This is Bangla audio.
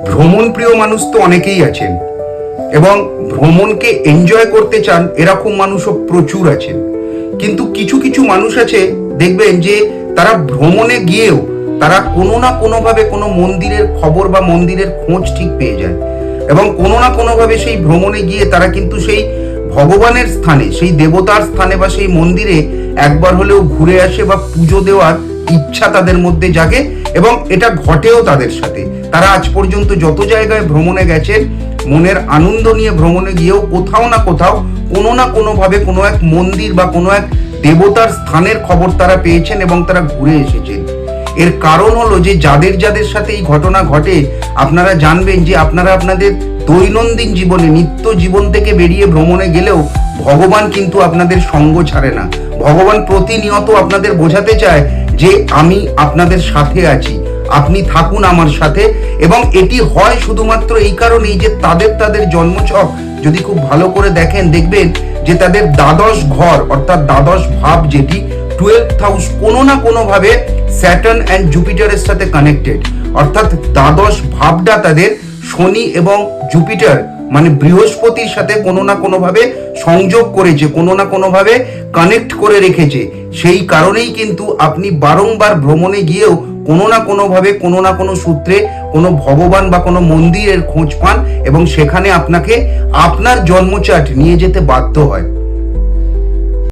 ভ্রমণ প্রিয় মানুষ তো অনেকেই আছেন এবং ভ্রমণকে এনজয় করতে চান এরকম মানুষও প্রচুর আছেন। কিন্তু কিছু কিছু মানুষ আছে, দেখবেন যে তারা ভ্রমণে গিয়েও তারা কোনো না কোনোভাবে কোনো মন্দিরের খবর বা মন্দিরের খোঁজ ঠিক পেয়ে যায় এবং কোনো না কোনোভাবে সেই ভ্রমণে গিয়ে তারা কিন্তু সেই ভগবানের স্থানে, সেই দেবতার স্থানে বা সেই মন্দিরে একবার হলেও ঘুরে আসে বা পুজো দেওয়ার ইচ্ছা তাদের মধ্যে জাগে এবং এটা ঘটেও তাদের সাথে। তারা আজ পর্যন্ত যত জায়গায় ভ্রমণে গেছেন, মনের আনন্দ নিয়ে ভ্রমণে গিয়েও কোথাও না কোথাও কোনো না কোনোভাবে কোনো এক মন্দির বা কোনো এক দেবতার স্থানের খবর তারা পেয়েছেন এবং তারা ঘুরে এসেছেন। এর কারণ হলো যে যাদের যাদের সাথে এই ঘটনা ঘটে, আপনারা জানবেন যে আপনারা আপনাদের দৈনন্দিন জীবনে, নিত্য জীবন থেকে বেরিয়ে ভ্রমণে গেলেও ভগবান কিন্তু আপনাদের সঙ্গ ছাড়ে না। ভগবান প্রতিনিয়ত আপনাদের বোঝাতে চায় যে আমি আপনাদের সাথে আছি, আপনি থাকুন আমার সাথে। এবং এটি হয় শুধুমাত্র এই কারণেই যে তাদের জন্মছক যদি খুব ভালো করে দেখেন, দেখবেন যে তাদের দ্বাদশ ঘর অর্থাৎ দ্বাদশ ভাব যেটি 12th হাউস কোনো না কোনোভাবে স্যাটার্ন অ্যান্ড জুপিটারের সাথে কানেক্টেড। অর্থাৎ দ্বাদশ ভাবটা তাদের শনি এবং জুপিটার মানে বৃহস্পতির সাথে কোনো না কোনোভাবে সংযোগ করেছে, কোনো না কোনোভাবে কানেক্ট করে রেখেছে। সেই কারণেই কিন্তু আপনি বারংবার ভ্রমণে গিয়েও কোনো না কোনোভাবে, কোনো না কোনো সূত্রে কোনো ভগবান বা কোনো মন্দিরের খোঁজ পান এবং সেখানে আপনাকে আপনার জন্মচার্ট নিয়ে যেতে বাধ্য হয়।